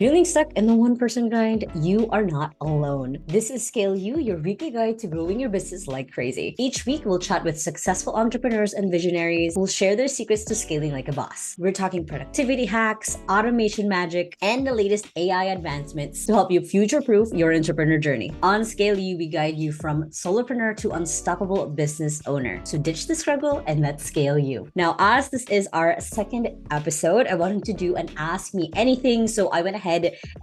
Feeling stuck in the one person grind? You are not alone. This is Scale You, your weekly guide to growing your business like crazy. Each week, we'll chat with successful entrepreneurs and visionaries who will share their secrets to scaling like a boss. We're talking productivity hacks, automation magic, and the latest AI advancements to help you future proof your entrepreneur journey. On Scale You, we guide you from solopreneur to unstoppable business owner. So ditch the struggle and let's scale you. Now, as this is our second episode, I wanted to do an Ask Me Anything. So I went ahead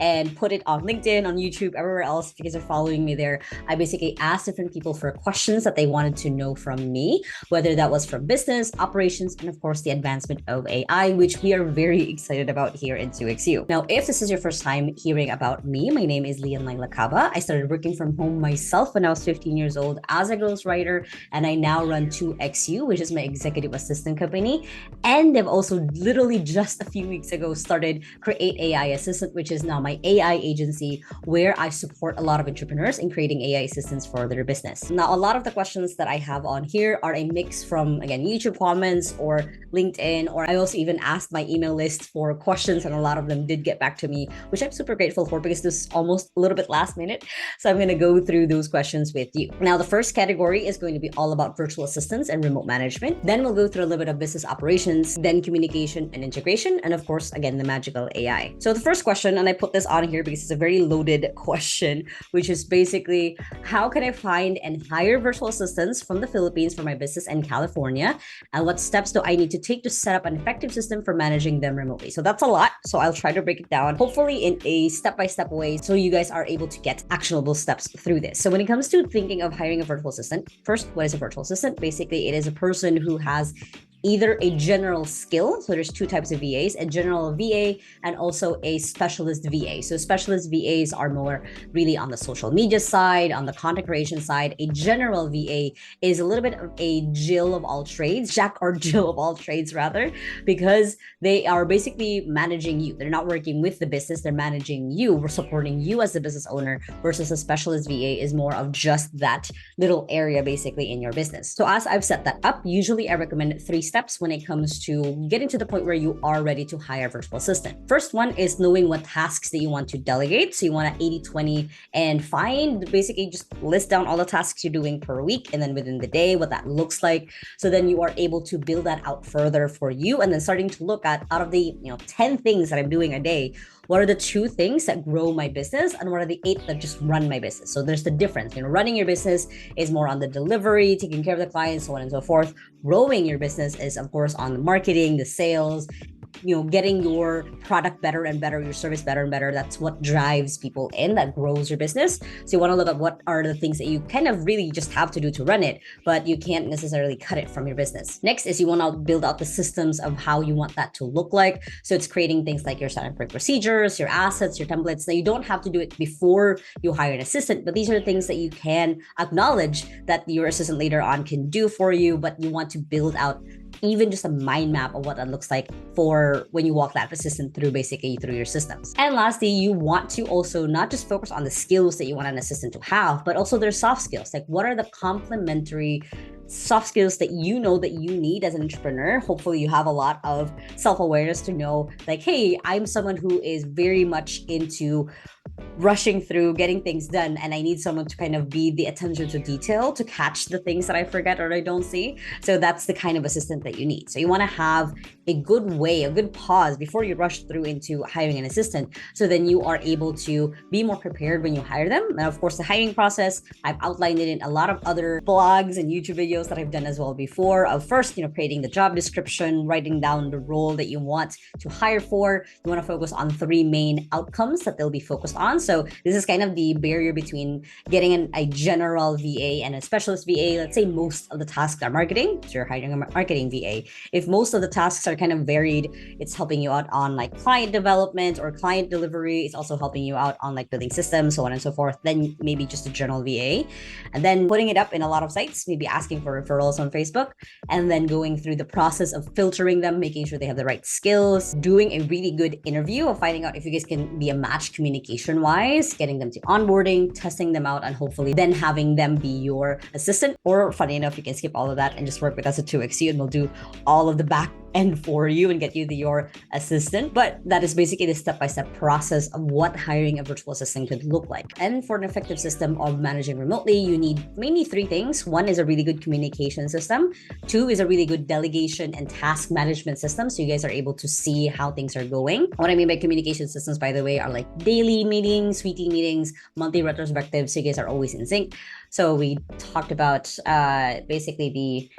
and put it on LinkedIn, on YouTube, everywhere else. If you guys are following me there, I basically asked different people for questions that they wanted to know from me, whether that was from business, operations, and of course the advancement of AI, which we are very excited about here in 2XU. Now, if this is your first time hearing about me, my name is Lacaba. I started working from home myself when I was 15 years old as a ghostwriter, and I now run 2XU, which is my executive assistant company. And I've also literally just a few weeks ago started Create AI Assistant, which is now my AI agency where I support a lot of entrepreneurs in creating AI assistants for their business. Now, a lot of the questions that I have on here are a mix from, again, YouTube comments or LinkedIn, or I also even asked my email list for questions, and a lot of them did get back to me, which I'm super grateful for because this is almost a little bit last minute. So I'm going to go through those questions with you. Now, the first category is going to be all about virtual assistants and remote management. Then we'll go through a little bit of business operations, then communication and integration, and of course, again, the magical AI. So the first question, and I put this on here because it's a very loaded question, which is basically, how can I find and hire virtual assistants from the Philippines for my business in California? And what steps do I need to take to set up an effective system for managing them remotely? So that's a lot. So I'll try to break it down, hopefully in a step-by-step way, so you guys are able to get actionable steps through this. So when it comes to thinking of hiring a virtual assistant, first, what is a virtual assistant? Basically, it is a person who has either a general skill. So there's two types of VAs, a general VA and also a specialist VA. So specialist VAs are more really on the social media side, on the content creation side. A general VA is a little bit of a Jill of all trades, Jack or Jill of all trades rather, because they are basically managing you. They're not working with the business, they're managing you. We're supporting you as the business owner, versus a specialist VA is more of just that little area basically in your business. So as I've set that up, usually I recommend 3 steps when it comes to getting to the point where you are ready to hire a virtual assistant. First one is knowing what tasks that you want to delegate. So you want to 80-20 and basically just list down all the tasks you're doing per week, and then within the day, what that looks like. So then you are able to build that out further for you, and then starting to look at, out of the 10 things that I'm doing a day, what are the 2 things that grow my business and what are the 8 that just run my business? So there's the difference. Running your business is more on the delivery, taking care of the clients, so on and so forth. Growing your business is, of course, on the marketing, the sales, getting your product better and better, your service better and better. That's what drives people in, that grows your business. So you want to look at what are the things that you kind of really just have to do to run it, but you can't necessarily cut it from your business. Next is you want to build out the systems of how you want that to look like. So it's creating things like your standard procedures, your assets, your templates. Now you don't have to do it before you hire an assistant, but these are things that you can acknowledge that your assistant later on can do for you, but you want to build out even just a mind map of what that looks like for when you walk that assistant through your systems. And lastly, you want to also not just focus on the skills that you want an assistant to have, but also their soft skills. Like, what are the complementary soft skills that you know that you need as an entrepreneur? Hopefully you have a lot of self-awareness to know, like, hey, I'm someone who is very much into rushing through getting things done, and I need someone to kind of be the attention to detail to catch the things that I forget or I don't see. So that's the kind of assistant that you need. So you want to have a good way, a good pause before you rush through into hiring an assistant, so then you are able to be more prepared when you hire them. And of course, the hiring process, I've outlined it in a lot of other blogs and YouTube videos that I've done as well before, of first, creating the job description, writing down the role that you want to hire for. You want to focus on 3 main outcomes that they'll be focused on. So this is kind of the barrier between getting a general VA and a specialist VA. Let's say most of the tasks are marketing, so you're hiring a marketing VA. If most of the tasks are kind of varied, it's helping you out on like client development or client delivery. It's also helping you out on like building systems, so on and so forth. Then maybe just a general VA, and then putting it up in a lot of sites, maybe asking for referrals on Facebook, and then going through the process of filtering them, making sure they have the right skills, doing a really good interview of finding out if you guys can be a match communication instruction-wise, getting them to onboarding, testing them out, and hopefully then having them be your assistant. Or funny enough, you can skip all of that and just work with us at 2XU and we'll do all of the back end for you and get you your assistant. But that is basically the step-by-step process of what hiring a virtual assistant could look like. And for an effective system of managing remotely, you need mainly three things. One is a really good communication system. Two is a really good delegation and task management system, so you guys are able to see how things are going. What I mean by communication systems, by the way, are like daily meetings, weekly meetings, monthly retrospectives, so you guys are always in sync. So we talked about basically the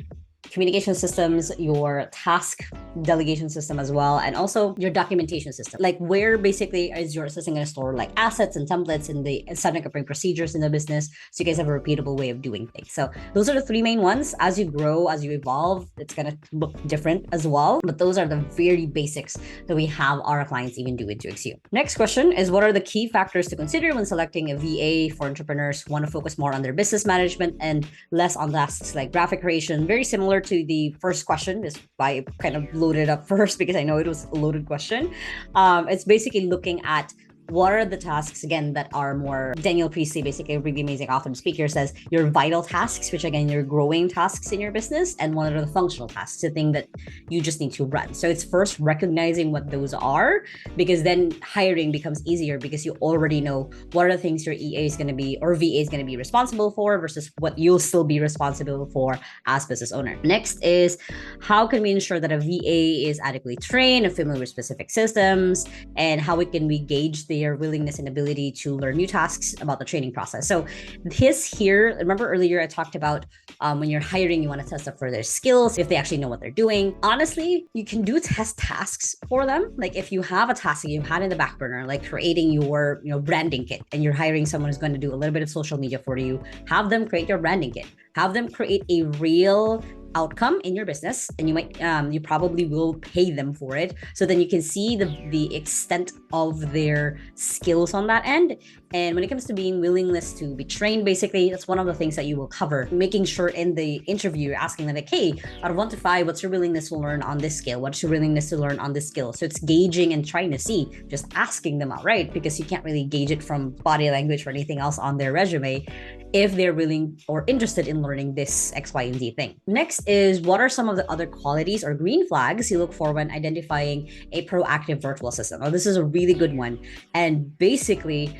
communication systems, your task delegation system as well, and also your documentation system. Like where basically is your assistant going to store like assets and templates and the setting up procedures in the business, so you guys have a repeatable way of doing things. So those are the three main ones. As you grow, as you evolve, it's going to look different as well. But those are the very basics that we have our clients even do with 2XU. Next question is, what are the key factors to consider when selecting a VA for entrepreneurs who want to focus more on their business management and less on tasks like graphic creation? Very similar to the first question, is why I kind of loaded up first, because I know it was a loaded question. It's basically looking at what are the tasks, again, that are more, Daniel Priestley, basically a really amazing author and speaker, says your vital tasks, which again, your growing tasks in your business, and what are the functional tasks, the thing that you just need to run. So it's first recognizing what those are, because then hiring becomes easier because you already know what are the things your EA is going to be, or VA is going to be responsible for, versus what you'll still be responsible for as business owner. Next is, how can we ensure that a VA is adequately trained and familiar with specific systems, and how can we gauge their willingness and ability to learn new tasks about the training process. So here, remember earlier I talked about when you're hiring, you want to test up for their skills, if they actually know what they're doing. Honestly, you can do test tasks for them. Like if you have a task that you've had in the back burner, like creating your branding kit, and you're hiring someone who's going to do a little bit of social media for you, have them create your branding kit. Have them create a real outcome in your business, and you probably will pay them for it, so then you can see the extent of their skills on that end. And when it comes to being willingness to be trained, basically that's one of the things that you will cover, making sure in the interview you're asking them like, hey, out of 1 to 5, what's your willingness to learn on this skill? What's your willingness to learn on this skill? So it's gauging and trying to see, just asking them outright, because you can't really gauge it from body language or anything else on their resume, if they're willing or interested in learning this X, Y, and Z thing. Next is, what are some of the other qualities or green flags you look for when identifying a proactive virtual assistant? Well, this is a really good one. And basically,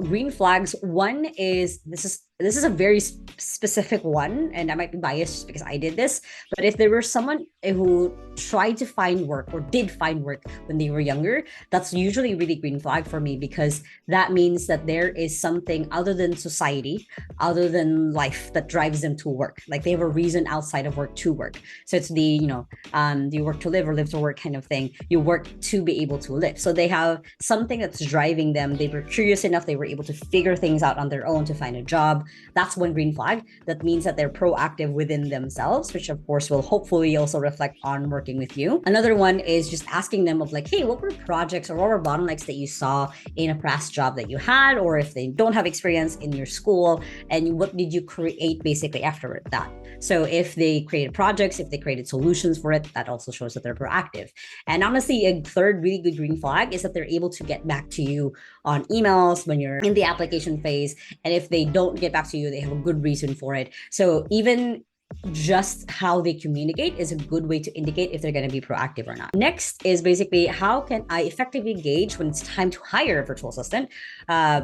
green flags, one is, this is a very specific one, and I might be biased because I did this, but if there were someone who tried to find work or did find work when they were younger, that's usually a really green flag for me, because that means that there is something other than society, other than life, that drives them to work. Like they have a reason outside of work to work. So it's the, you work to live or live to work kind of thing. You work to be able to live. So they have something that's driving them. They were curious enough, they were able to figure things out on their own to find a job. That's one green flag. That means that they're proactive within themselves, which of course will hopefully also reflect on working with you. Another one is just asking them of like, hey, what were projects or what were bottlenecks that you saw in a past job that you had, or if they don't have experience in your school, and what did you create basically after that? So if they created projects, if they created solutions for it, that also shows that they're proactive. And honestly, a third really good green flag is that they're able to get back to you on emails when you're in the application phase. And if they don't get back to you, they have a good reason for it. So even just how they communicate is a good way to indicate if they're going to be proactive or not. Next is basically, how can I effectively gauge when it's time to hire a virtual assistant,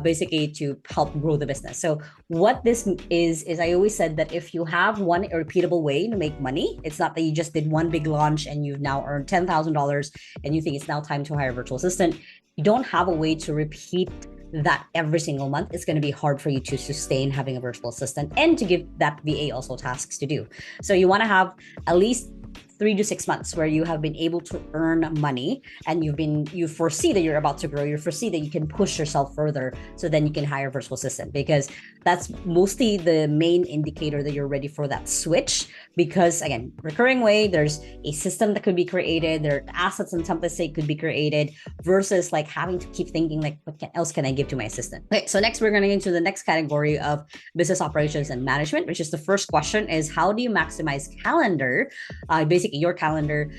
basically to help grow the business. So what this is I always said that if you have one repeatable way to make money, it's not that you just did one big launch and you've now earned $10,000 and you think it's now time to hire a virtual assistant. You don't have a way to repeat that every single month. It's going to be hard for you to sustain having a virtual assistant and to give that VA also tasks to do. So you want to have at least 3 to 6 months where you have been able to earn money, and you foresee that you're about to grow, you foresee that you can push yourself further, so then you can hire a virtual assistant, because that's mostly the main indicator that you're ready for that switch. Because again, recurring way, there's a system that could be created, there are assets and templates that could be created, versus like having to keep thinking like, what else can I give to my assistant? Okay, so next we're going to get into the next category of business operations and management, which is the first question is, how do you maximize calendar? Basically basically your calendar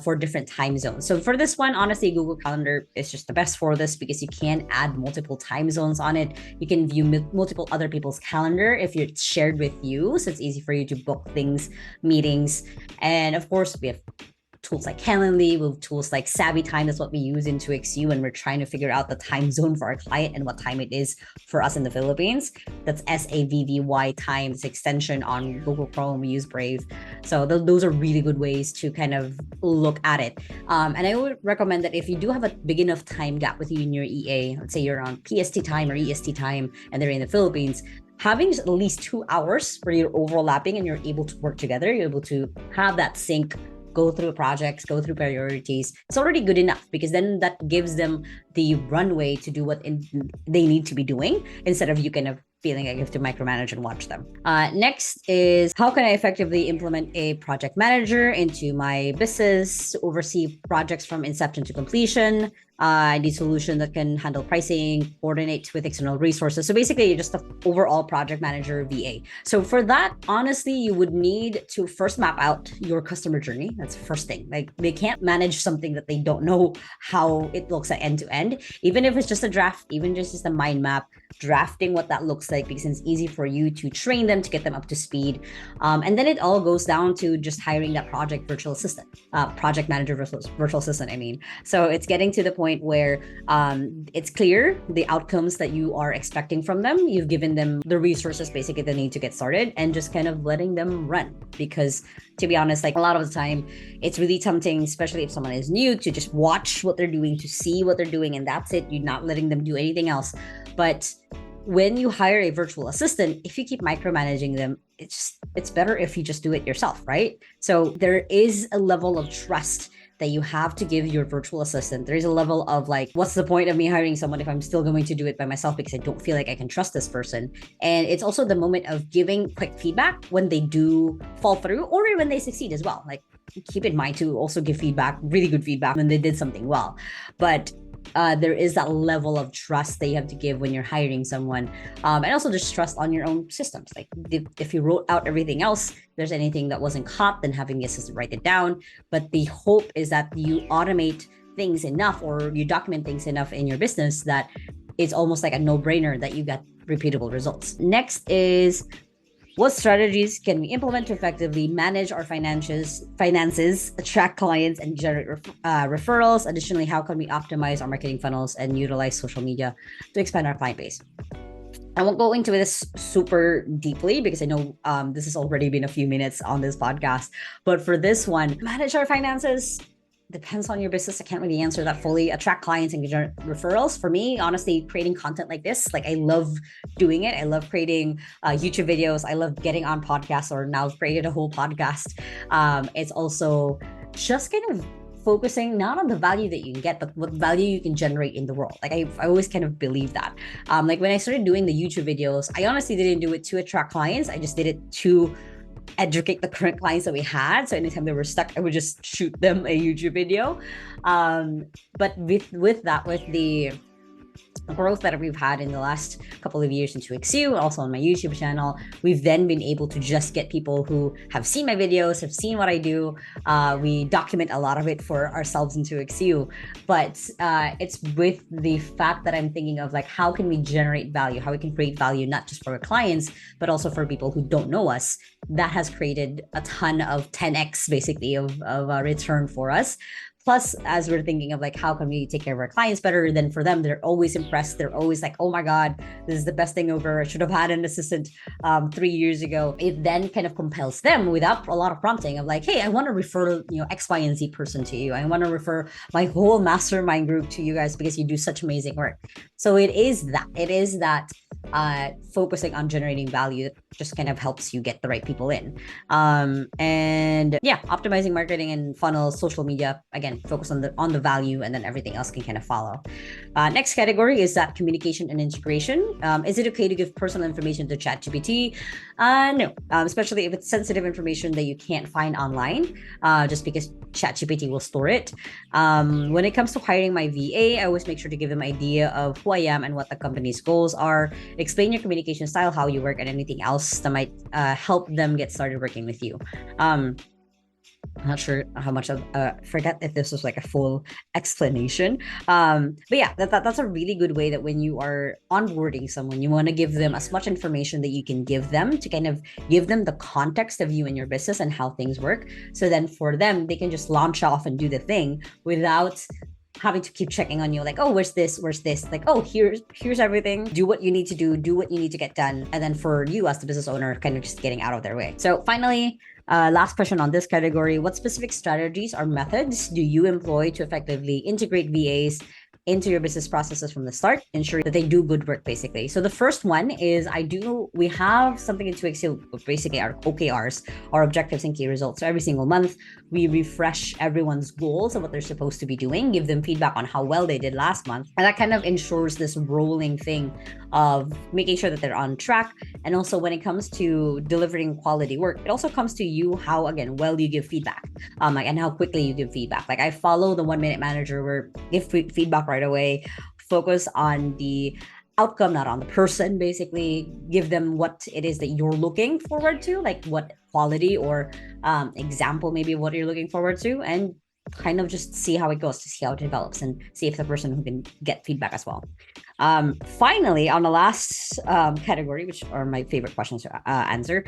for different time zones. So for this one, honestly, Google Calendar is just the best for this because you can add multiple time zones on it. You can view multiple other people's calendar if it's shared with you. So it's easy for you to book things, meetings. And of course, we have tools like Calendly, with tools like Savvy Time. That's what we use in 2XU when we're trying to figure out the time zone for our client and what time it is for us in the Philippines. That's SAVVY time. It's extension on Google Chrome. We use Brave. So those are really good ways to kind of look at it. And I would recommend that if you do have a big enough time gap with you and your EA, let's say you're on PST time or EST time and they're in the Philippines, having at least 2 hours where you're overlapping and you're able to work together, you're able to have that sync, go through projects, go through priorities, it's already good enough because then that gives them the runway to do what they need to be doing instead of you kind of feeling like you have to micromanage and watch them. Next is, how can I effectively implement a project manager into my business to oversee projects from inception to completion? I need a solution that can handle pricing, coordinate with external resources. So basically, you're just an overall project manager VA. So for that, honestly, you would need to first map out your customer journey. That's the first thing. Like, they can't manage something that they don't know how it looks like end to end. Even if it's just a draft, even just a mind map, drafting what that looks like, because it's easy for you to train them, to get them up to speed. And then it all goes down to just hiring that project virtual assistant, project manager virtual assistant, I mean. So it's getting to the point where it's clear the outcomes that you are expecting from them. You've given them the resources basically they need to get started, and just kind of letting them run. Because to be honest, like, a lot of the time it's really tempting, especially if someone is new, to just watch what they're doing, to see what they're doing, and that's it. You're not letting them do anything else. But when you hire a virtual assistant, if you keep micromanaging them, it's better if you just do it yourself, right? So there is a level of trust that you have to give your virtual assistant. There is a level of like, what's the point of me hiring someone if I'm still going to do it by myself because I don't feel like I can trust this person? And it's also the moment of giving quick feedback when they do fall through or when they succeed as well. Like, keep in mind to also give feedback, really good feedback, when they did something well. But there is that level of trust that you have to give when you're hiring someone, and also just trust on your own systems. Like, if you wrote out everything else, if there's anything that wasn't caught, then having the assistant write it down. But the hope is that you automate things enough, or you document things enough in your business that it's almost like a no-brainer that you get repeatable results. Next is, what strategies can we implement to effectively manage our finances, attract clients, and generate referrals? Additionally, how can we optimize our marketing funnels and utilize social media to expand our client base? I won't go into this super deeply because I know this has already been a few minutes on this podcast. But for this one, manage our finances depends on your business. I can't really answer that fully. Attract clients and generate referrals. For me, honestly, creating content like this, like, I love doing it. I love creating YouTube videos. I love getting on podcasts, or now I've created a whole podcast. It's also just kind of focusing not on the value that you can get, but what value you can generate in the world. Like, I always kind of believe that. Like, when I started doing the YouTube videos, I honestly didn't do it to attract clients. I just did it to educate the current clients that we had. So anytime they were stuck, I would just shoot them a YouTube video. But with the growth that we've had in the last couple of years in 2XU, also on my YouTube channel, we've then been able to just get people who have seen my videos, have seen what I do. We document a lot of it for ourselves in 2XU, but it's with the fact that I'm thinking of, like, how can we generate value, how we can create value, not just for our clients, but also for people who don't know us. That has created a ton of 10x basically of a return for us. Plus, as we're thinking of, like, how can we take care of our clients better, then for them, they're always impressed. They're always like, oh my God, this is the best thing ever. I should have had an assistant 3 years ago. It then kind of compels them, without a lot of prompting, of like, hey, I want to refer, X, Y, and Z person to you. I want to refer my whole mastermind group to you guys because you do such amazing work. So it is that focusing on generating value that just kind of helps you get the right people in. And yeah, optimizing marketing and funnels, social media, again, focus on the value, and then everything else can kind of follow. Next category is that communication and integration. Is it okay to give personal information to ChatGPT? No, especially if it's sensitive information that you can't find online, just because ChatGPT will store it. When it comes to hiring my VA, I always make sure to give them an idea of who I am and what the company's goals are. Explain your communication style, how you work, and anything else that might help them get started working with you. I'm not sure how much of forget if this was like a full explanation. But yeah, that's a really good way that when you are onboarding someone, you want to give them as much information that you can give them to kind of give them the context of you and your business and how things work. So then for them, they can just launch off and do the thing without having to keep checking on you, like, oh, where's this, like, oh, here's everything, do what you need to do what you need to get done, and then for you as the business owner, kind of just getting out of their way. So finally, last question on this category: what specific strategies or methods do you employ to effectively integrate VAs into your business processes from the start, ensuring that they do good work, basically? So the first one is we have something in 2X, basically our OKRs, our objectives and key results. So every single month, we refresh everyone's goals of what they're supposed to be doing, give them feedback on how well they did last month. And that kind of ensures this rolling thing of making sure that they're on track. And also when it comes to delivering quality work, it also comes to you how, again, well you give feedback, and how quickly you give feedback. Like I follow the 1 minute manager where give feedback right away, focus on the outcome, not on the person, basically give them what it is that you're looking forward to, like what quality or example maybe what you're looking forward to, and kind of just see how it goes, to see how it develops and see if the person who can get feedback as well. Finally, on the last category, which are my favorite questions to answer,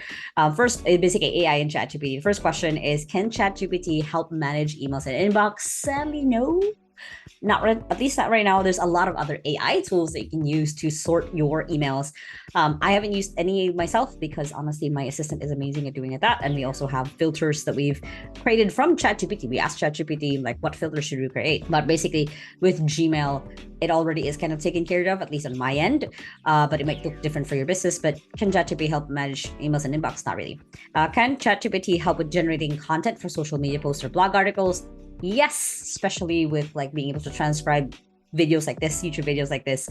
first, basically AI and ChatGPT. First question is, can ChatGPT help manage emails and inbox? Sadly, no. Not right, at least not right now. There's a lot of other AI tools that you can use to sort your emails. I haven't used any myself because honestly, my assistant is amazing at doing that. And we also have filters that we've created from ChatGPT. We asked ChatGPT, like, what filter should we create? But basically, with Gmail, it already is kind of taken care of, at least on my end. But it might look different for your business. But can ChatGPT help manage emails and inbox? Not really. Can ChatGPT help with generating content for social media posts or blog articles? Yes, especially with like being able to transcribe videos like this, YouTube videos like this,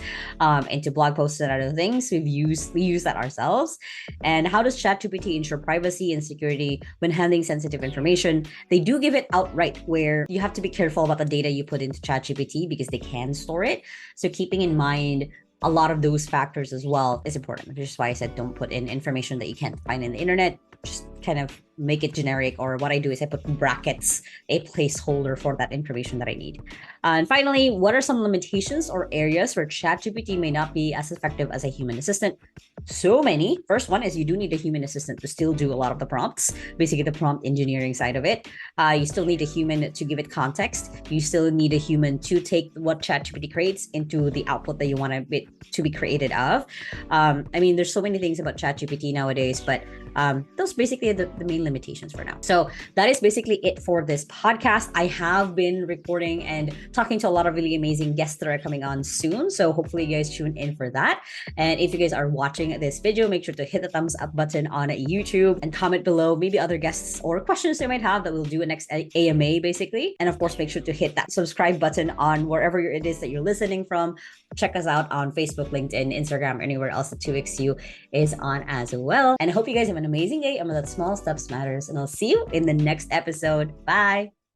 into blog posts and other things. We use that ourselves. And how does ChatGPT ensure privacy and security when handling sensitive information? They do give it outright, where you have to be careful about the data you put into ChatGPT because they can store it. So keeping in mind a lot of those factors as well is important, which is why I said don't put in information that you can't find in the internet. Just kind of make it generic, or what I do is I put brackets, a placeholder for that information that I need. And finally, what are some limitations or areas where ChatGPT may not be as effective as a human assistant? So many. First one is you do need a human assistant to still do a lot of the prompts, basically the prompt engineering side of it. You still need a human to give it context. You still need a human to take what ChatGPT creates into the output that you want it to be created of. I mean, there's so many things about ChatGPT nowadays, but those basically are the main limitations for now. So that is basically it for this podcast. I have been recording and talking to a lot of really amazing guests that are coming on soon. So hopefully you guys tune in for that. And if you guys are watching this video, make sure to hit the thumbs up button on YouTube and comment below maybe other guests or questions you might have that we'll do a next AMA, basically. And of course, make sure to hit that subscribe button on wherever it is that you're listening from. Check us out on Facebook, LinkedIn, Instagram, anywhere else that 2XU is on as well. And I hope you guys have an amazing day. And that small steps matters. And I'll see you in the next episode. Bye.